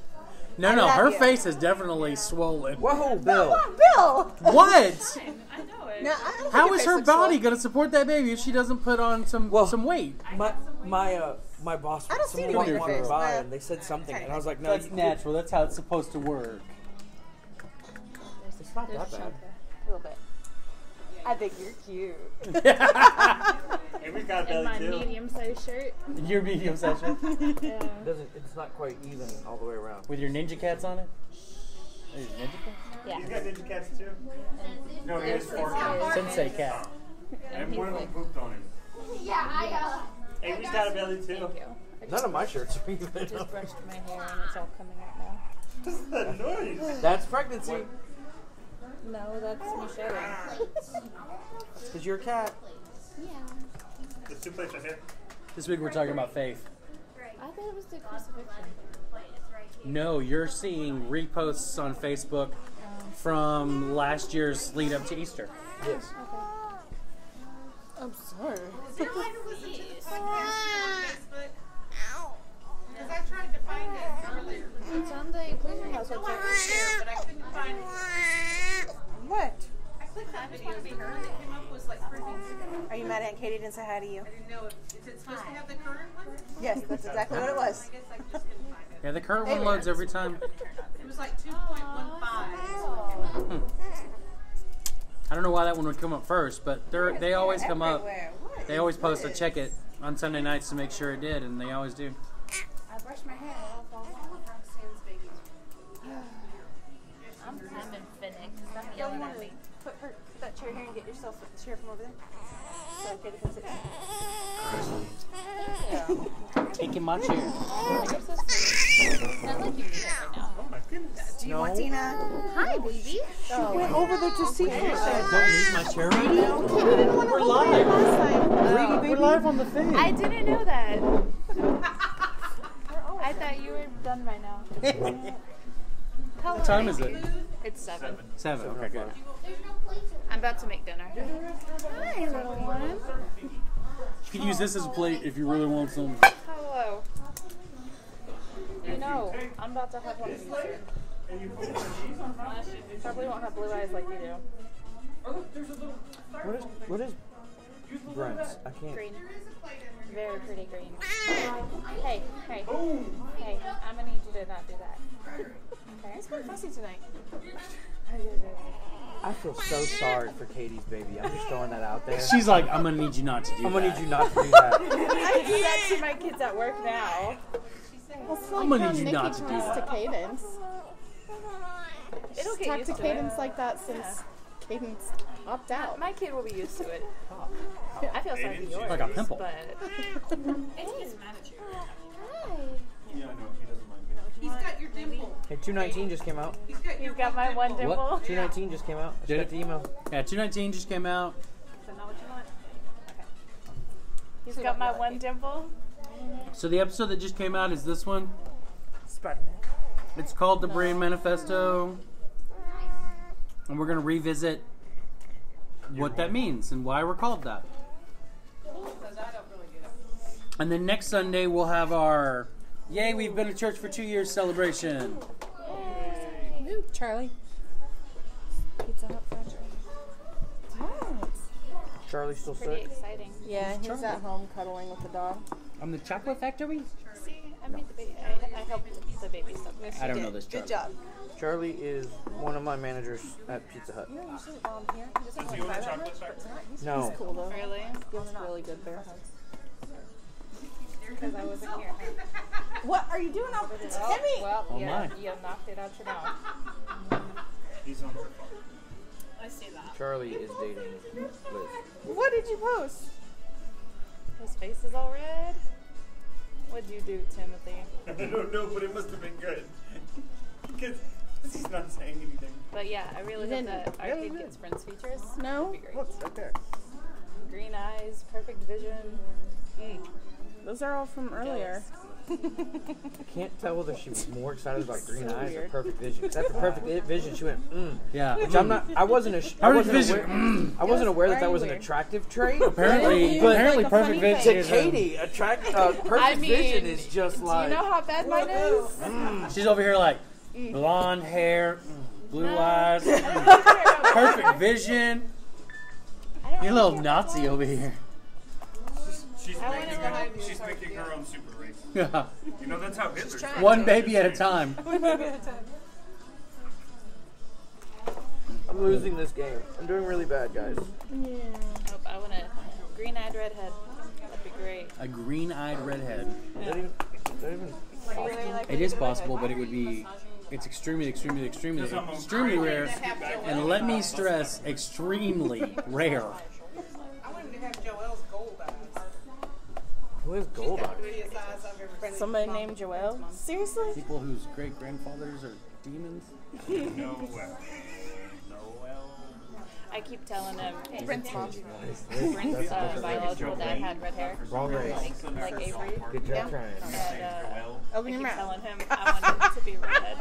[SPEAKER 1] No,
[SPEAKER 2] I
[SPEAKER 1] her
[SPEAKER 2] love you.
[SPEAKER 1] face is definitely swollen.
[SPEAKER 3] Whoa, Bill.
[SPEAKER 2] Bill.
[SPEAKER 1] What?
[SPEAKER 8] I know it.
[SPEAKER 2] No, I don't think
[SPEAKER 1] How
[SPEAKER 2] your
[SPEAKER 1] is
[SPEAKER 2] face
[SPEAKER 1] her
[SPEAKER 2] looks
[SPEAKER 1] body
[SPEAKER 2] swollen.
[SPEAKER 1] going to support that baby if she doesn't put on some weight?
[SPEAKER 3] My boss.
[SPEAKER 2] I don't see
[SPEAKER 3] someone
[SPEAKER 2] anything on
[SPEAKER 3] walked
[SPEAKER 2] your face,
[SPEAKER 3] by
[SPEAKER 2] man.
[SPEAKER 3] and they said something, and I was like, no,
[SPEAKER 1] That's natural. That's how it's supposed to work.
[SPEAKER 3] It's not that bad.
[SPEAKER 2] A little bit. I think you're cute.
[SPEAKER 7] Amy's got a
[SPEAKER 10] In my
[SPEAKER 7] belly too.
[SPEAKER 10] medium-sized shirt.
[SPEAKER 1] Your medium session
[SPEAKER 10] Yeah.
[SPEAKER 3] It's not quite even all the way around.
[SPEAKER 1] with your ninja cats on it. Are you ninja
[SPEAKER 10] Yeah.
[SPEAKER 7] He's got ninja cats too.
[SPEAKER 5] No, he is
[SPEAKER 1] cats?
[SPEAKER 5] farting.
[SPEAKER 1] Sensei cat.
[SPEAKER 5] And one of them pooped on him.
[SPEAKER 7] Amy's got a belly too.
[SPEAKER 10] Thank you.
[SPEAKER 3] None of my shirts are even.
[SPEAKER 10] I just brushed my hair and it's all coming out now.
[SPEAKER 7] What's that noise?
[SPEAKER 3] That's pregnancy.
[SPEAKER 10] No, that's me showing.
[SPEAKER 3] Because you're a cat.
[SPEAKER 7] There's two plates right here.
[SPEAKER 1] This week we're talking about faith.
[SPEAKER 10] I thought it was the crucifixion.
[SPEAKER 1] No, you're seeing reposts on Facebook from last year's lead up to Easter.
[SPEAKER 3] Yes.
[SPEAKER 9] I'm sorry.
[SPEAKER 6] Because I tried to find it earlier.
[SPEAKER 10] It's on the Ekklesian house
[SPEAKER 6] I know I
[SPEAKER 10] website.
[SPEAKER 6] was there, but I couldn't find it.
[SPEAKER 9] What?
[SPEAKER 6] I clicked that video and the current that came up was like 3 weeks ago.
[SPEAKER 9] Are you mad Aunt Katie didn't say hi to you?
[SPEAKER 6] I didn't know is it supposed to have the current one?
[SPEAKER 9] Yes, that's exactly what it was.
[SPEAKER 6] I guess I just couldn't find it.
[SPEAKER 1] Yeah, the current one loads every time.
[SPEAKER 6] It was like 2.15.
[SPEAKER 1] I don't know why that one would come up first, but they always come up.
[SPEAKER 9] Everywhere. What
[SPEAKER 1] They
[SPEAKER 9] is
[SPEAKER 1] always post a
[SPEAKER 9] this?
[SPEAKER 1] check it on Sunday nights to make sure it did, and they always do.
[SPEAKER 9] I brushed my hair.
[SPEAKER 10] I'm in Phoenix. Stop yelling at me.
[SPEAKER 9] Put that chair here and get yourself a chair from over there. So Katie can sit.
[SPEAKER 1] Taking my chair.
[SPEAKER 10] You're so sweet. Sounds like you need it right now.
[SPEAKER 7] Oh my goodness.
[SPEAKER 9] Do you want Tina?
[SPEAKER 10] Hi, baby.
[SPEAKER 9] Oh. Went over there to see her.
[SPEAKER 3] Don't need my chair right now.
[SPEAKER 1] We're live.
[SPEAKER 9] Last
[SPEAKER 1] We're live on the thing.
[SPEAKER 10] I didn't know that. I thought you were done by now.
[SPEAKER 1] What time is it?
[SPEAKER 10] It's 7.
[SPEAKER 1] 7. Okay, good.
[SPEAKER 10] I'm about to make dinner. Hi, little one.
[SPEAKER 1] You can use this as a plate if you really want some.
[SPEAKER 10] Hello. You know, I'm about to have one of these soon. Probably won't have blue eyes like you do.
[SPEAKER 3] What is Brent's? I can't.
[SPEAKER 10] Green. Very pretty green. Hey, hey. Hey, I'm gonna need you to not do that. Okay?
[SPEAKER 9] It's been fussy tonight.
[SPEAKER 3] I feel so sorry for Katie's baby. I'm just throwing that out there.
[SPEAKER 1] She's like, I'm gonna need you not to do
[SPEAKER 3] I'm
[SPEAKER 1] that.
[SPEAKER 3] gonna need you not to do that.
[SPEAKER 10] I do that to my kids at work now.
[SPEAKER 1] I'm gonna need you not to do
[SPEAKER 9] Talks
[SPEAKER 1] that.
[SPEAKER 9] to Cadence.
[SPEAKER 10] It'll get
[SPEAKER 9] Talked
[SPEAKER 10] used
[SPEAKER 9] to
[SPEAKER 10] to
[SPEAKER 9] Cadence
[SPEAKER 10] it.
[SPEAKER 9] like that since Cadence opted out.
[SPEAKER 10] My kid will be used to it. I feel sorry for yours.
[SPEAKER 1] Like a pimple.
[SPEAKER 10] But
[SPEAKER 6] It's mad at you.
[SPEAKER 10] hi.
[SPEAKER 5] Yeah, I know. He doesn't mind me.
[SPEAKER 6] He's got your dimple.
[SPEAKER 3] Hey, 219 just came out.
[SPEAKER 6] He's got your
[SPEAKER 10] You've got my one dimple.
[SPEAKER 1] What?
[SPEAKER 3] 219 just came out. I
[SPEAKER 1] Did
[SPEAKER 3] got
[SPEAKER 1] it?
[SPEAKER 3] the email.
[SPEAKER 1] Yeah, 219 just came out.
[SPEAKER 10] Is that not what you want? Okay. He's got my one dimple.
[SPEAKER 1] So the episode that just came out is this one.
[SPEAKER 3] Spider-Man.
[SPEAKER 1] It's called The Brain Manifesto. And we're going to revisit what that means and why we're called that.
[SPEAKER 6] Because I don't really get it.
[SPEAKER 1] And then next Sunday we'll have our Yay, we've been to church for 2 years celebration.
[SPEAKER 9] Ooh, Charlie. Pizza Hut French.
[SPEAKER 3] Charlie's still
[SPEAKER 10] Pretty
[SPEAKER 3] sick.
[SPEAKER 10] exciting.
[SPEAKER 9] Yeah, he's at home cuddling with the dog.
[SPEAKER 1] I'm the Chocolate Factory?
[SPEAKER 10] See, I made the baby. I helped the baby stuff.
[SPEAKER 1] I don't know this
[SPEAKER 9] Good
[SPEAKER 1] Charlie.
[SPEAKER 9] job.
[SPEAKER 3] Charlie is one of my managers at Pizza Hut.
[SPEAKER 9] You know, usually here, he doesn't
[SPEAKER 7] Does
[SPEAKER 9] really
[SPEAKER 7] he own
[SPEAKER 9] buy
[SPEAKER 7] the
[SPEAKER 9] that much,
[SPEAKER 7] chocolate
[SPEAKER 9] but
[SPEAKER 7] factory?
[SPEAKER 9] tonight he's
[SPEAKER 3] No.
[SPEAKER 9] cool though.
[SPEAKER 10] Really?
[SPEAKER 9] Feels really good bear hugs.
[SPEAKER 10] Because I wasn't here.
[SPEAKER 9] What are you doing up to Timmy?
[SPEAKER 10] Well,
[SPEAKER 1] Oh
[SPEAKER 10] yeah,
[SPEAKER 1] my.
[SPEAKER 10] you knocked it out your mouth.
[SPEAKER 5] He's on her phone.
[SPEAKER 6] I see that.
[SPEAKER 3] Charlie is dating Liz.
[SPEAKER 9] What did you post?
[SPEAKER 10] His face is all red. What'd you do, Timothy?
[SPEAKER 5] I don't know, but it must have been good. Because he's not saying anything.
[SPEAKER 10] But yeah, I really hope
[SPEAKER 9] Then-
[SPEAKER 10] that Arcade gets Friends features.
[SPEAKER 9] No?
[SPEAKER 10] That'd be great.
[SPEAKER 3] Look, right there.
[SPEAKER 10] Green eyes, perfect vision.
[SPEAKER 9] Those are all from earlier.
[SPEAKER 3] I can't tell whether she was more excited about green
[SPEAKER 9] So
[SPEAKER 3] eyes or
[SPEAKER 9] weird.
[SPEAKER 3] perfect vision. 'Cause after perfect vision, she went,
[SPEAKER 1] Yeah.
[SPEAKER 3] Which I'm not. I wasn't. I
[SPEAKER 1] Perfect
[SPEAKER 3] wasn't
[SPEAKER 1] vision.
[SPEAKER 3] aware. I wasn't aware that
[SPEAKER 9] very
[SPEAKER 3] was an
[SPEAKER 9] weird.
[SPEAKER 3] attractive trait.
[SPEAKER 1] Apparently,
[SPEAKER 9] But-
[SPEAKER 1] apparently
[SPEAKER 9] like a
[SPEAKER 1] perfect
[SPEAKER 9] funny
[SPEAKER 1] vision
[SPEAKER 3] To
[SPEAKER 1] is
[SPEAKER 3] Katie, perfect
[SPEAKER 10] I mean,
[SPEAKER 3] vision is just
[SPEAKER 10] Do
[SPEAKER 3] like.
[SPEAKER 10] you know how bad mine is?
[SPEAKER 1] she's over here like blonde hair, blue
[SPEAKER 10] No.
[SPEAKER 1] eyes,
[SPEAKER 10] I don't care about
[SPEAKER 1] perfect vision.
[SPEAKER 10] I don't
[SPEAKER 1] You're a little
[SPEAKER 10] care.
[SPEAKER 1] Nazi over here.
[SPEAKER 5] She's
[SPEAKER 10] I wanna
[SPEAKER 5] making
[SPEAKER 10] go hide
[SPEAKER 5] she's making her own super race.
[SPEAKER 1] Yeah.
[SPEAKER 5] You know, that's how Hitler's
[SPEAKER 9] trying.
[SPEAKER 1] One baby at a time.
[SPEAKER 3] I'm losing this game. I'm doing really bad, guys.
[SPEAKER 10] Nope, I want a green-eyed redhead. That'd be great.
[SPEAKER 1] A green-eyed redhead.
[SPEAKER 3] Is that even
[SPEAKER 1] It is possible, but it would be. It's extremely, extremely, extremely, extremely rare. And let me stress, extremely rare.
[SPEAKER 6] I wanted to have Joelle's gold eyes.
[SPEAKER 3] Who is gold on it?
[SPEAKER 6] Prettiest eyes I've ever seen.
[SPEAKER 9] Somebody named Joelle? Seriously?
[SPEAKER 1] People whose great grandfathers are demons.
[SPEAKER 5] No way. Noel.
[SPEAKER 10] I keep telling him,
[SPEAKER 2] Brent's mom.
[SPEAKER 10] Brent's biological dad had red hair.
[SPEAKER 3] Wrong race.
[SPEAKER 10] Like Avery.
[SPEAKER 3] Good job trying.
[SPEAKER 10] And I
[SPEAKER 2] Open your
[SPEAKER 10] keep
[SPEAKER 2] mouth.
[SPEAKER 10] telling him I want it to be red.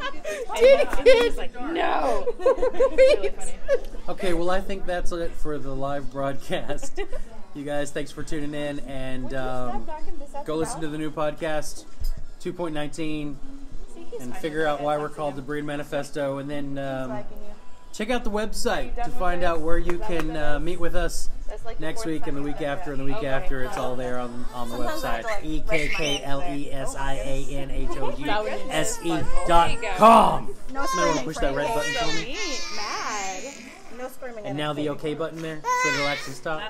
[SPEAKER 2] Dude,
[SPEAKER 10] And he's like, no. It's really funny.
[SPEAKER 1] Okay, well, I think that's it for the live broadcast. You guys, thanks for tuning in, and go listen to the new podcast, 2.19, and figure out why we're called the Breed Manifesto, and then check out the website to find out where you can meet with us next week and the week after and the week after. It's all there on the website, EKKLESIANHOUSE.com.
[SPEAKER 2] No
[SPEAKER 1] Somebody want to
[SPEAKER 2] screaming
[SPEAKER 1] push
[SPEAKER 2] for
[SPEAKER 1] that
[SPEAKER 2] you.
[SPEAKER 1] red button for me?
[SPEAKER 2] Mad. No screaming.
[SPEAKER 1] And now the OK button there, so it'll actually stop.